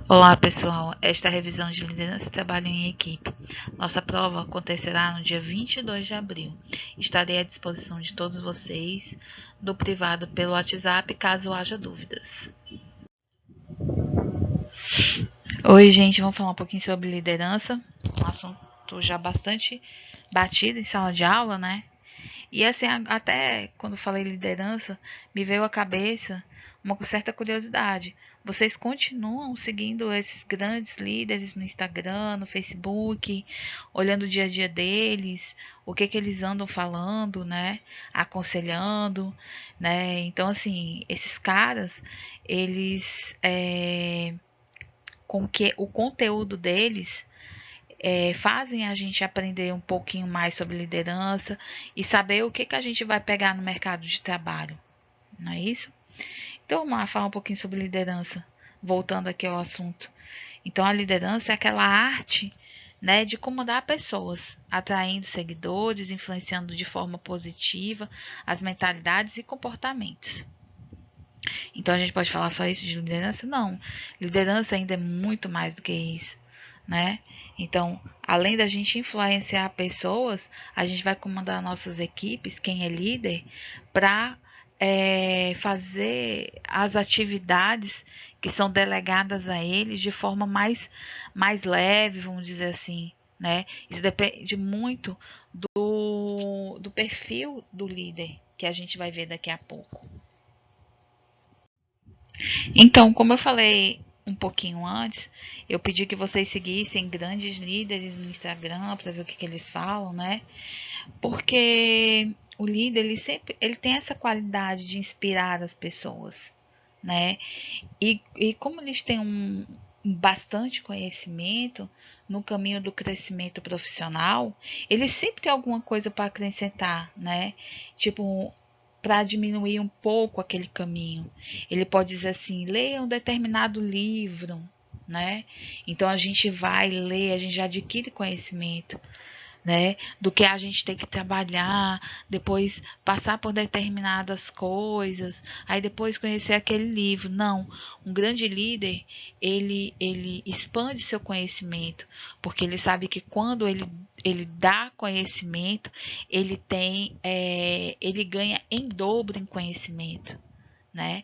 Olá, pessoal. Esta é a revisão de liderança e trabalho em equipe. Nossa prova acontecerá no dia 22 de abril. Estarei à disposição de todos vocês do privado pelo WhatsApp, caso haja dúvidas. Oi, gente. Vamos falar um pouquinho sobre liderança. Um assunto já bastante batido em sala de aula, né? E assim, até quando falei liderança, me veio à cabeça uma certa curiosidade. Vocês continuam seguindo esses grandes líderes no Instagram, no Facebook, olhando o dia a dia deles, o que eles andam falando, né? Aconselhando, né? Então, assim, esses caras, eles, com que o conteúdo deles fazem a gente aprender um pouquinho mais sobre liderança e saber o que a gente vai pegar no mercado de trabalho, não é isso? Então, vamos lá falar um pouquinho sobre liderança, voltando aqui ao assunto. Então, a liderança é aquela arte, né, de comandar pessoas, atraindo seguidores, influenciando de forma positiva as mentalidades e comportamentos. Então, a gente pode falar só isso de liderança? Não. Liderança ainda é muito mais do que isso, né? Então, além da gente influenciar pessoas, a gente vai comandar nossas equipes, quem é líder, para fazer as atividades que são delegadas a eles de forma mais leve, vamos dizer assim, né? Isso depende muito do perfil do líder, que a gente vai ver daqui a pouco. Então, como eu falei um pouquinho antes, eu pedi que vocês seguissem grandes líderes no Instagram para ver o que eles falam, né? Porque o líder ele tem essa qualidade de inspirar as pessoas, né? E como eles têm bastante conhecimento no caminho do crescimento profissional, eles sempre têm alguma coisa para acrescentar, né? Tipo, para diminuir um pouco aquele caminho. Ele pode dizer assim: leia um determinado livro, né? Então a gente vai ler, a gente já adquire conhecimento, né? Do que a gente tem que trabalhar, depois passar por determinadas coisas, aí depois conhecer aquele livro. Não, um grande líder, ele expande seu conhecimento, porque ele sabe que quando ele dá conhecimento, ele ganha em dobro em conhecimento, né?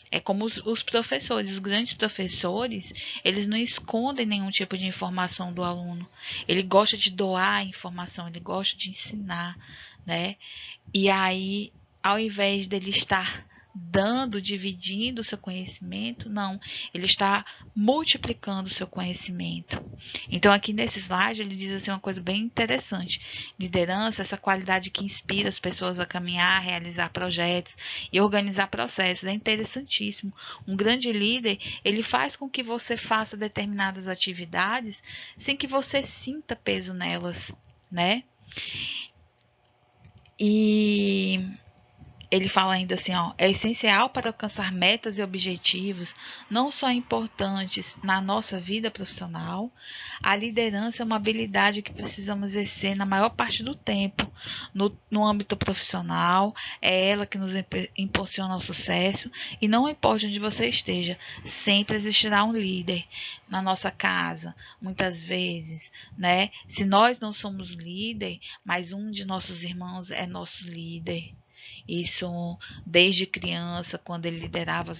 É como os professores, os grandes professores, eles não escondem nenhum tipo de informação do aluno. Ele gosta de doar a informação, ele gosta de ensinar, né? E aí, ao invés dele estar dando, dividindo o seu conhecimento, não, ele está multiplicando o seu conhecimento. Então, aqui nesse slide, ele diz assim uma coisa bem interessante: liderança, essa qualidade que inspira as pessoas a caminhar, realizar projetos e organizar processos. É interessantíssimo. Um grande líder, ele faz com que você faça determinadas atividades sem que você sinta peso nelas, né? E ele fala ainda assim, ó, é essencial para alcançar metas e objetivos, não só importantes na nossa vida profissional. A liderança é uma habilidade que precisamos exercer na maior parte do tempo no âmbito profissional. É ela que nos impulsiona ao sucesso e não importa onde você esteja, sempre existirá um líder na nossa casa, muitas vezes, né? Se nós não somos líder, mas um de nossos irmãos é nosso líder. Isso desde criança, quando ele liderava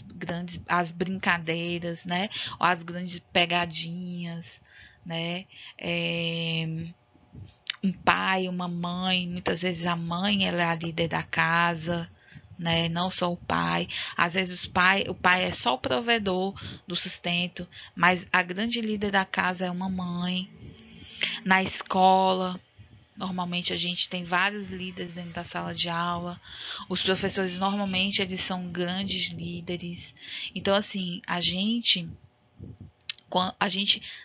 as brincadeiras, né? Ou as grandes pegadinhas, né? É, um pai, uma mãe, muitas vezes a mãe ela é a líder da casa, né? Não só o pai. Às vezes o pai é só o provedor do sustento, mas a grande líder da casa é uma mãe. Na escola, normalmente a gente tem vários líderes dentro da sala de aula. Os professores normalmente eles são grandes líderes. Então assim, a gente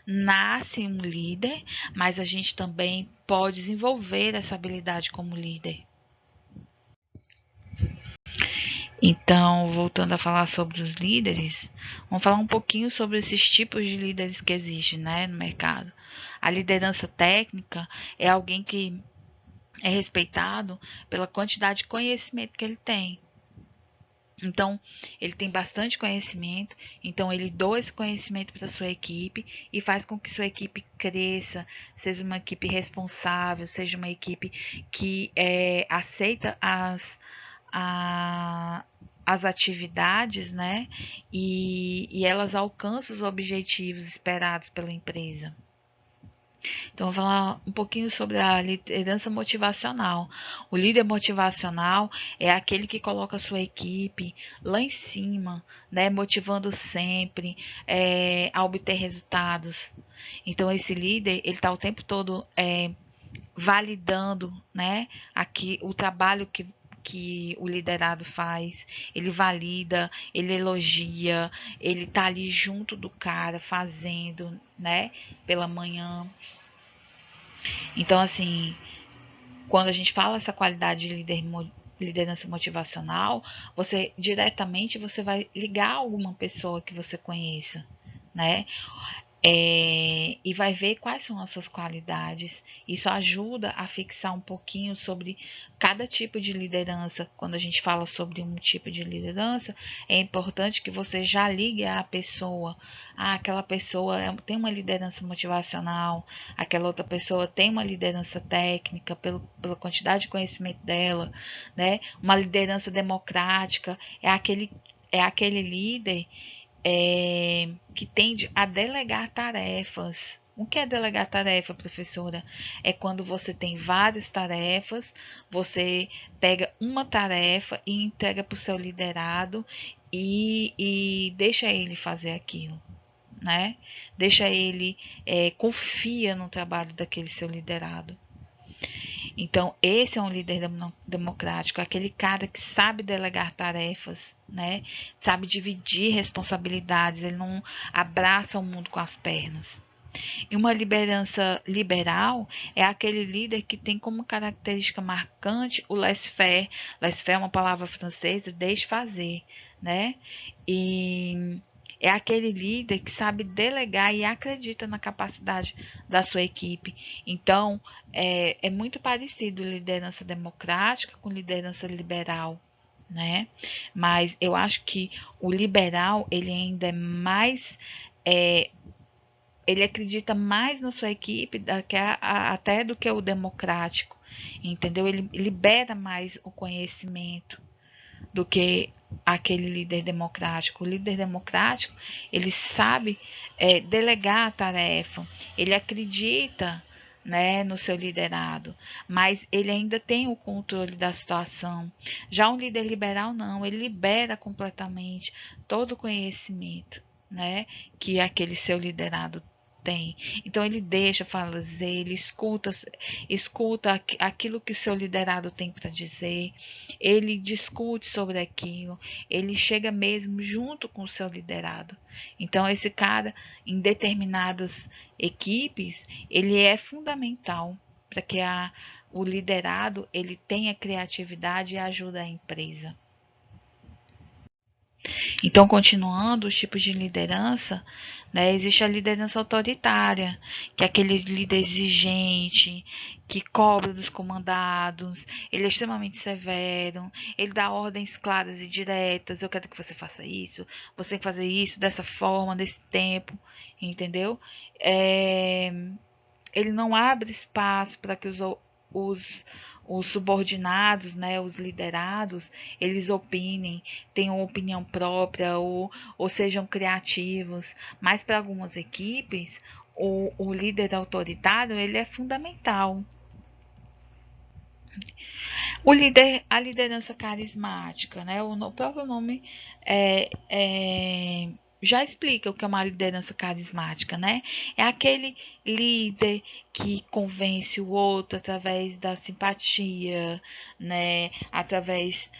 nasce um líder, mas a gente também pode desenvolver essa habilidade como líder. Então, voltando a falar sobre os líderes, vamos falar um pouquinho sobre esses tipos de líderes que existem, né, no mercado. A liderança técnica é alguém que é respeitado pela quantidade de conhecimento que ele tem. Então, ele tem bastante conhecimento, então ele doa esse conhecimento para sua equipe e faz com que sua equipe cresça, seja uma equipe responsável, seja uma equipe que aceita a- as atividades, né? E elas alcançam os objetivos esperados pela empresa. Então, vou falar um pouquinho sobre a liderança motivacional. O líder motivacional é aquele que coloca a sua equipe lá em cima, né, motivando sempre a obter resultados. Então, esse líder, ele está o tempo todo validando, né, aqui o trabalho que o liderado faz, ele valida, ele elogia, ele tá ali junto do cara fazendo, né, pela manhã. Então, assim, quando a gente fala essa qualidade de liderança motivacional, você diretamente você vai ligar alguma pessoa que você conheça, né? E vai ver quais são as suas qualidades. Isso ajuda a fixar um pouquinho sobre cada tipo de liderança. Quando a gente fala sobre um tipo de liderança, é importante que você já ligue à pessoa. Ah, aquela pessoa tem uma liderança motivacional, aquela outra pessoa tem uma liderança técnica pela quantidade de conhecimento dela, né? Uma liderança democrática é aquele líder que tende a delegar tarefas. O que é delegar tarefa, professora? É quando você tem várias tarefas, você pega uma tarefa e entrega para o seu liderado e deixa ele fazer aquilo, né? Deixa ele, confia no trabalho daquele seu liderado. Então, esse é um líder democrático, aquele cara que sabe delegar tarefas, né? Sabe dividir responsabilidades, ele não abraça o mundo com as pernas. E uma liderança liberal é aquele líder que tem como característica marcante o laissez-faire. Laissez-faire é uma palavra francesa, deixe fazer, né? E é aquele líder que sabe delegar e acredita na capacidade da sua equipe. Então, é muito parecido liderança democrática com liderança liberal, né? Mas eu acho que o liberal, ele ainda é mais ele acredita mais na sua equipe até do que o democrático, entendeu? Ele libera mais o conhecimento do que aquele líder democrático. O líder democrático, ele sabe delegar a tarefa, ele acredita, né, no seu liderado, mas ele ainda tem o controle da situação. Já um líder liberal não, ele libera completamente todo o conhecimento, né, que aquele seu liderado tem. Então ele deixa fazer, ele escuta aquilo que o seu liderado tem para dizer, ele discute sobre aquilo, ele chega mesmo junto com o seu liderado. Então esse cara, em determinadas equipes, ele é fundamental para que o liderado ele tenha criatividade e ajude a empresa. Então, continuando os tipos de liderança, né, existe a liderança autoritária, que é aquele líder exigente, que cobra dos comandados, ele é extremamente severo, ele dá ordens claras e diretas, eu quero que você faça isso, você tem que fazer isso dessa forma, desse tempo, entendeu? É, ele não abre espaço para que os, os subordinados, né, os liderados, eles opinem, tenham opinião própria ou sejam criativos. Mas para algumas equipes, o líder autoritário ele é fundamental. A liderança carismática, né? O próprio nome já explica o que é uma liderança carismática, né? É aquele líder que convence o outro através da simpatia, né? Através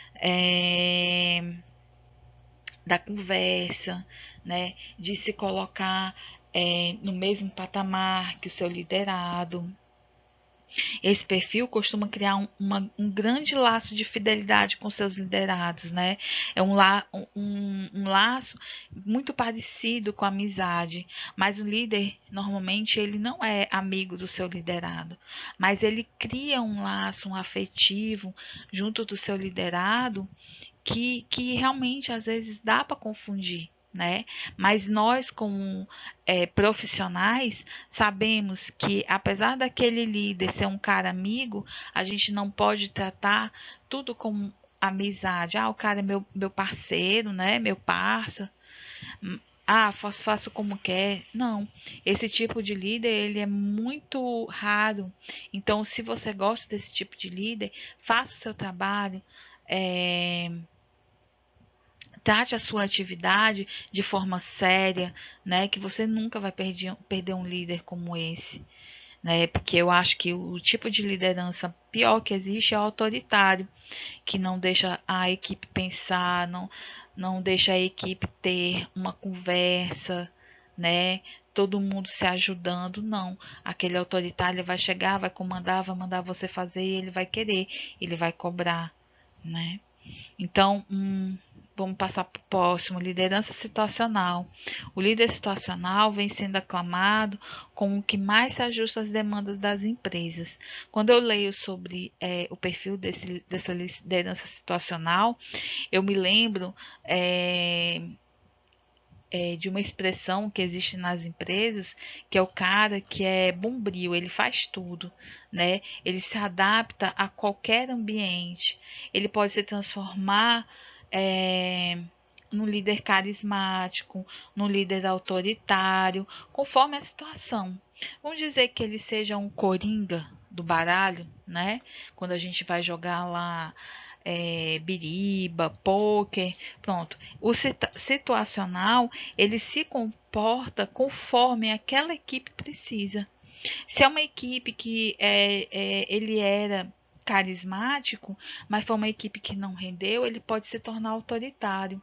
da conversa, né? De se colocar no mesmo patamar que o seu liderado. Esse perfil costuma criar um grande laço de fidelidade com seus liderados, né? É um laço muito parecido com a amizade, mas o líder, normalmente, ele não é amigo do seu liderado, mas ele cria um laço, um afetivo junto do seu liderado que realmente às vezes dá para confundir, né? Mas nós, como profissionais, sabemos que apesar daquele líder ser um cara amigo, a gente não pode tratar tudo como amizade. Ah, o cara é meu parceiro, né? Meu parça. Ah, faço como quer. Não, esse tipo de líder ele é muito raro. Então, se você gosta desse tipo de líder, faça o seu trabalho, é, trate a sua atividade de forma séria, né? Que você nunca vai perder um líder como esse, né? Porque eu acho que o tipo de liderança pior que existe é o autoritário, que não deixa a equipe pensar, não deixa a equipe ter uma conversa, né? Todo mundo se ajudando, não. Aquele autoritário vai chegar, vai comandar, vai mandar você fazer e ele vai querer, ele vai cobrar, né? Então, vamos passar para o próximo, liderança situacional. O líder situacional vem sendo aclamado como o que mais se ajusta às demandas das empresas. Quando eu leio sobre o perfil dessa liderança situacional, eu me lembro de uma expressão que existe nas empresas, que é o cara que é bombril, ele faz tudo, né? Ele se adapta a qualquer ambiente, ele pode se transformar num líder carismático, num líder autoritário, conforme a situação. Vamos dizer que ele seja um coringa do baralho, né? Quando a gente vai jogar lá biriba, pôquer, pronto. O situacional, ele se comporta conforme aquela equipe precisa. Se é uma equipe que ele era carismático, mas foi uma equipe que não rendeu, ele pode se tornar autoritário,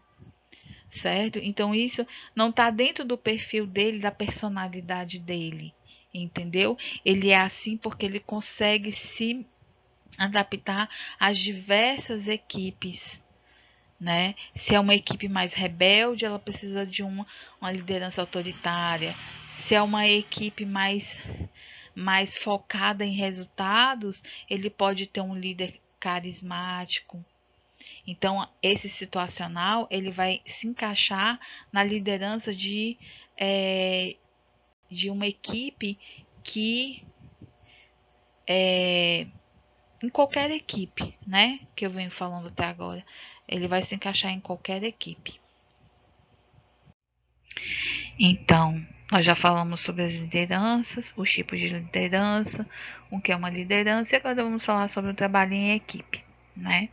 certo? Então isso não está dentro do perfil dele, da personalidade dele, entendeu? Ele é assim porque ele consegue se adaptar às diversas equipes, né? Se é uma equipe mais rebelde, ela precisa de uma liderança autoritária. Se é uma equipe mais focada em resultados, ele pode ter um líder carismático. Então, esse situacional, ele vai se encaixar na liderança de uma equipe que em qualquer equipe, né? Que eu venho falando até agora. Ele vai se encaixar em qualquer equipe. Então, nós já falamos sobre as lideranças, os tipos de liderança, o que é uma liderança, e agora vamos falar sobre o trabalho em equipe, né?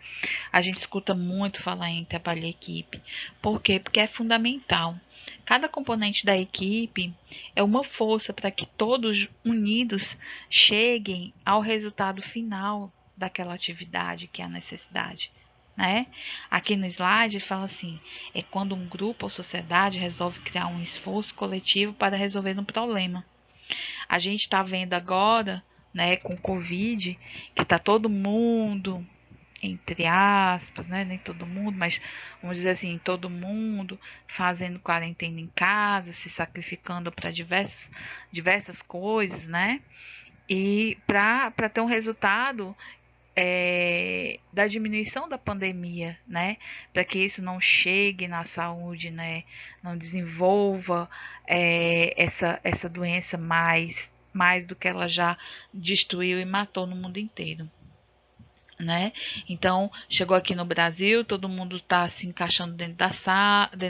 A gente escuta muito falar em trabalho em equipe. Por quê? Porque é fundamental. Cada componente da equipe é uma força para que todos unidos cheguem ao resultado final daquela atividade que é a necessidade, né? Aqui no slide ele fala assim: é quando um grupo ou sociedade resolve criar um esforço coletivo para resolver um problema. A gente está vendo agora, né, com o Covid, que está todo mundo, entre aspas, né, nem todo mundo, mas vamos dizer assim, todo mundo fazendo quarentena em casa, se sacrificando para diversas coisas, né? E para ter um resultado da diminuição da pandemia, né? Para que isso não chegue na saúde, né? Não desenvolva essa doença mais do que ela já destruiu e matou no mundo inteiro, né? Então, chegou aqui no Brasil, todo mundo está se encaixando dentro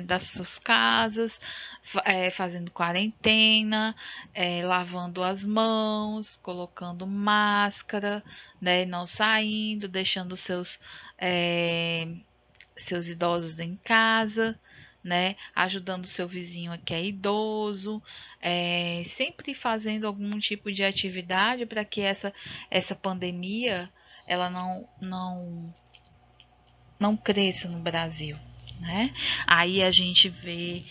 das suas casas, fazendo quarentena, lavando as mãos, colocando máscara, né? Não saindo, deixando seus idosos em casa, né? Ajudando o seu vizinho que é idoso, sempre fazendo algum tipo de atividade para que essa pandemia ela não cresça no Brasil, né? Aí a gente vê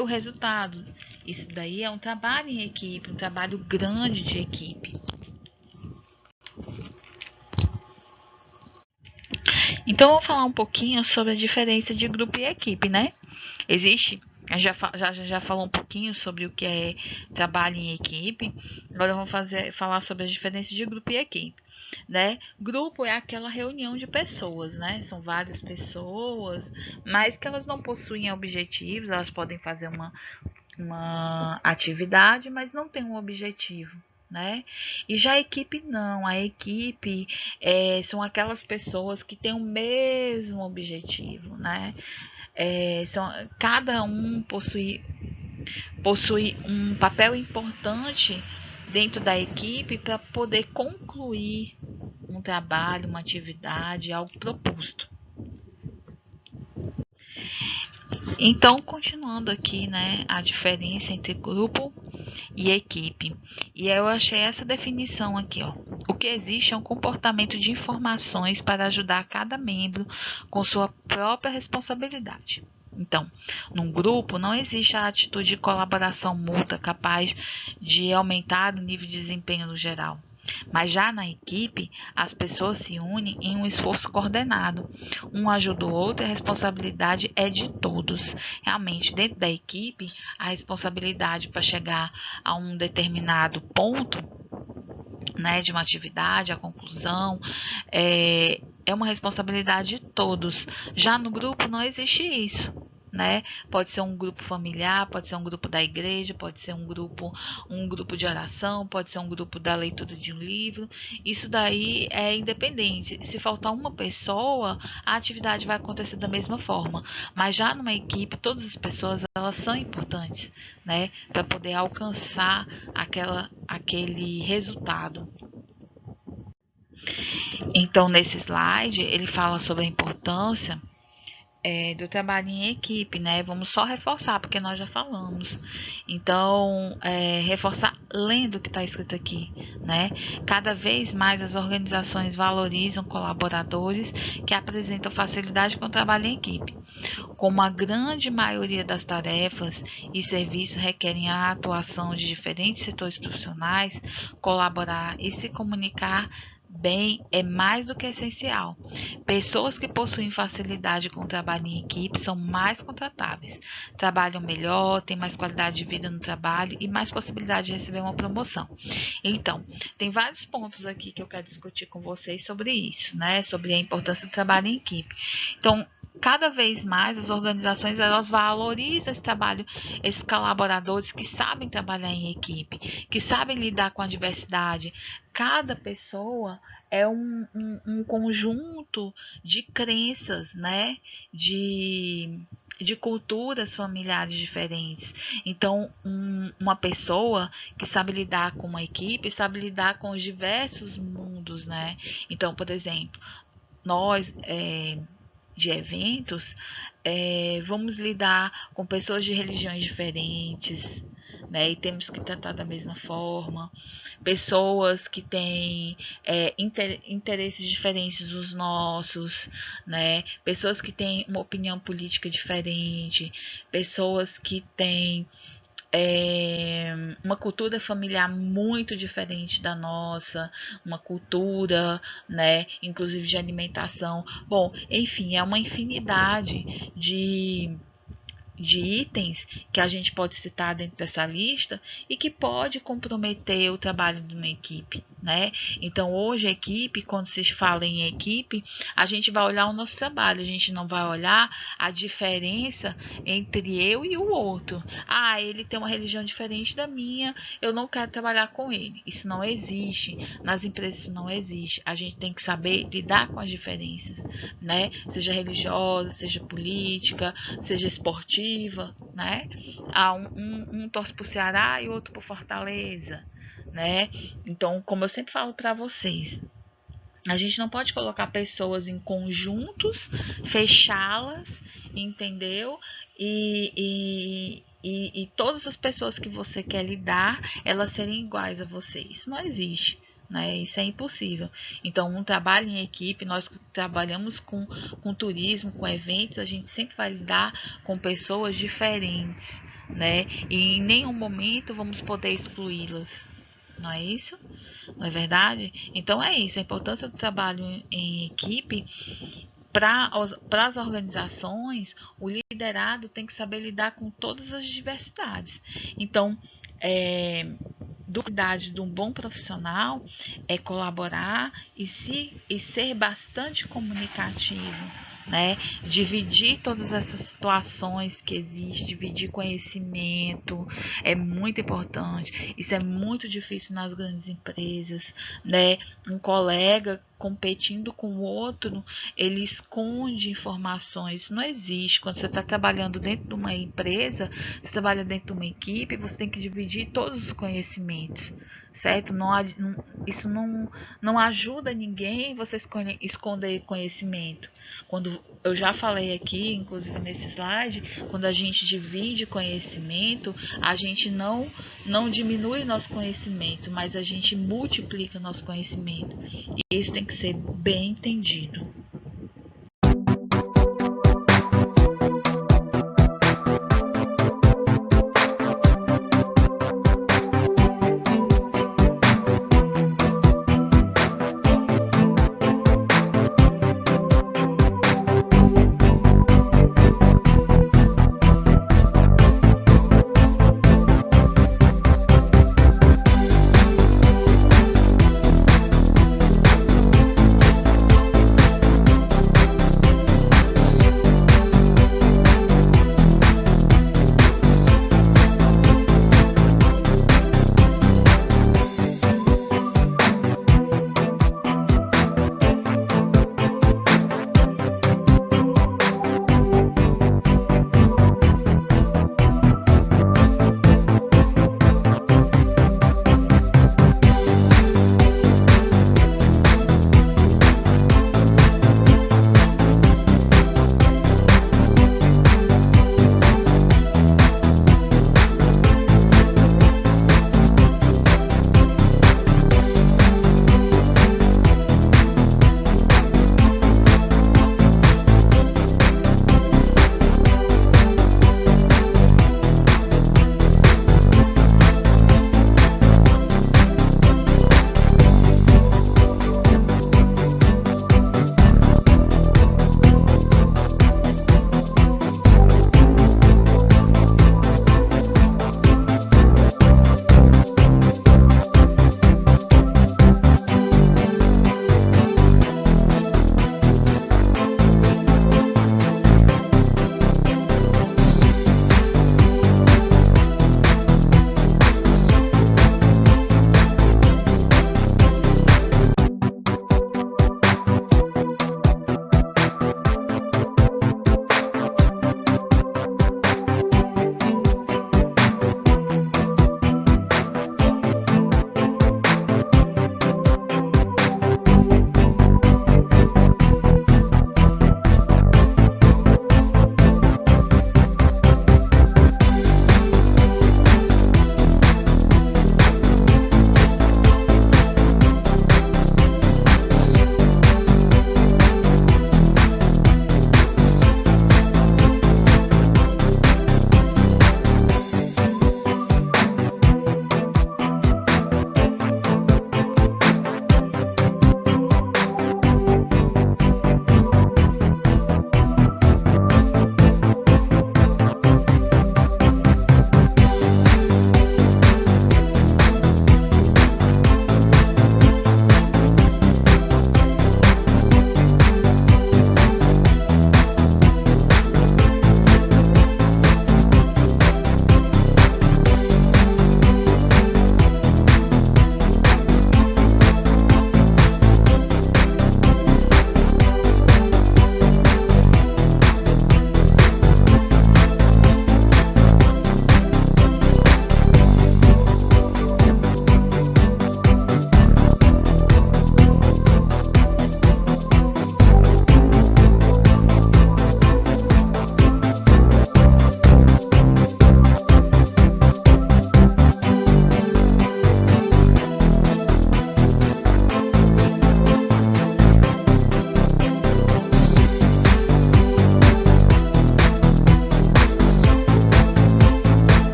o resultado. Isso daí é um trabalho em equipe, um trabalho grande de equipe. Então vamos falar um pouquinho sobre a diferença de grupo e equipe, né? Existe A gente já falou um pouquinho sobre o que é trabalho em equipe. Agora vamos falar sobre as diferenças de grupo e equipe, né? Grupo é aquela reunião de pessoas, né? São várias pessoas, mas que elas não possuem objetivos, elas podem fazer uma atividade, mas não tem um objetivo, né? E já a equipe não, a equipe são aquelas pessoas que têm o mesmo objetivo, né? Cada um possui um papel importante dentro da equipe para poder concluir um trabalho, uma atividade, algo proposto. Então, continuando aqui, né, a diferença entre grupo e equipe. E eu achei essa definição aqui, ó. O que existe é um comportamento de informações para ajudar cada membro com sua própria responsabilidade. Então, num grupo não existe a atitude de colaboração mútua capaz de aumentar o nível de desempenho no geral. Mas já na equipe, as pessoas se unem em um esforço coordenado. Um ajuda o outro e a responsabilidade é de todos. Realmente, dentro da equipe, a responsabilidade para chegar a um determinado ponto, né, de uma atividade, a conclusão, é uma responsabilidade de todos. Já no grupo não existe isso. Né? Pode ser um grupo familiar, pode ser um grupo da igreja, pode ser um grupo de oração, pode ser um grupo da leitura de um livro. Isso daí é independente. Se faltar uma pessoa, a atividade vai acontecer da mesma forma. Mas já numa equipe, todas as pessoas elas são importantes, né? Para poder alcançar aquele resultado. Então, nesse slide, ele fala sobre a importância do trabalho em equipe, né? Vamos só reforçar, porque nós já falamos. Então, reforçar lendo o que está escrito aqui, né? Cada vez mais as organizações valorizam colaboradores que apresentam facilidade com o trabalho em equipe. Como a grande maioria das tarefas e serviços requerem a atuação de diferentes setores profissionais, colaborar e se comunicar bem é mais do que essencial. Pessoas que possuem facilidade com o trabalho em equipe são mais contratáveis, trabalham melhor, têm mais qualidade de vida no trabalho e mais possibilidade de receber uma promoção. Então, tem vários pontos aqui que eu quero discutir com vocês sobre isso, né? Sobre a importância do trabalho em equipe. Então, cada vez mais as organizações elas valorizam esse trabalho, esses colaboradores que sabem trabalhar em equipe, que sabem lidar com a diversidade. Cada pessoa é um conjunto de crenças, né? De culturas familiares diferentes. Então, uma pessoa que sabe lidar com uma equipe, sabe lidar com os diversos mundos, né? Então, por exemplo, nós de eventos, vamos lidar com pessoas de religiões diferentes, né? E temos que tratar da mesma forma. Pessoas que têm interesses diferentes dos nossos, né? Pessoas que têm uma opinião política diferente, pessoas que têm uma cultura familiar muito diferente da nossa, uma cultura, né, inclusive de alimentação. Bom, enfim, é uma infinidade de itens que a gente pode citar dentro dessa lista e que pode comprometer o trabalho de uma equipe, né? Então, hoje a equipe, quando se fala em equipe, a gente vai olhar o nosso trabalho, a gente não vai olhar a diferença entre eu e o outro. Ah, ele tem uma religião diferente da minha, eu não quero trabalhar com ele. Isso não existe. Nas empresas isso não existe. A gente tem que saber lidar com as diferenças, né? Seja religiosa, seja política, seja esportiva, né? Um torce pro Ceará e outro pro Fortaleza, né? Então, como eu sempre falo para vocês, a gente não pode colocar pessoas em conjuntos, fechá-las, entendeu? E todas as pessoas que você quer lidar, elas serem iguais a você. Isso não existe. Né? Isso é impossível. Então, um trabalho em equipe, nós trabalhamos com turismo, com eventos, a gente sempre vai lidar com pessoas diferentes, né? E em nenhum momento vamos poder excluí-las. Não é isso? Não é verdade? Então é isso. A importância do trabalho em equipe para as organizações, o liderado tem que saber lidar com todas as diversidades. Então, dualidade de um bom profissional é colaborar e ser bastante comunicativo, né? Dividir todas essas situações que existem, dividir conhecimento é muito importante. Isso é muito difícil nas grandes empresas, né? Um colega competindo com o outro, ele esconde informações. Isso não existe. Quando você está trabalhando dentro de uma empresa, você trabalha dentro de uma equipe, você tem que dividir todos os conhecimentos, certo? Isso não ajuda ninguém você esconder conhecimento. Quando eu já falei aqui, inclusive nesse slide, quando a gente divide conhecimento, a gente não diminui nosso conhecimento, mas a gente multiplica nosso conhecimento. E isso tem que ser bem entendido.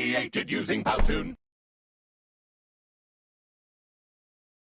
created using Powtoon.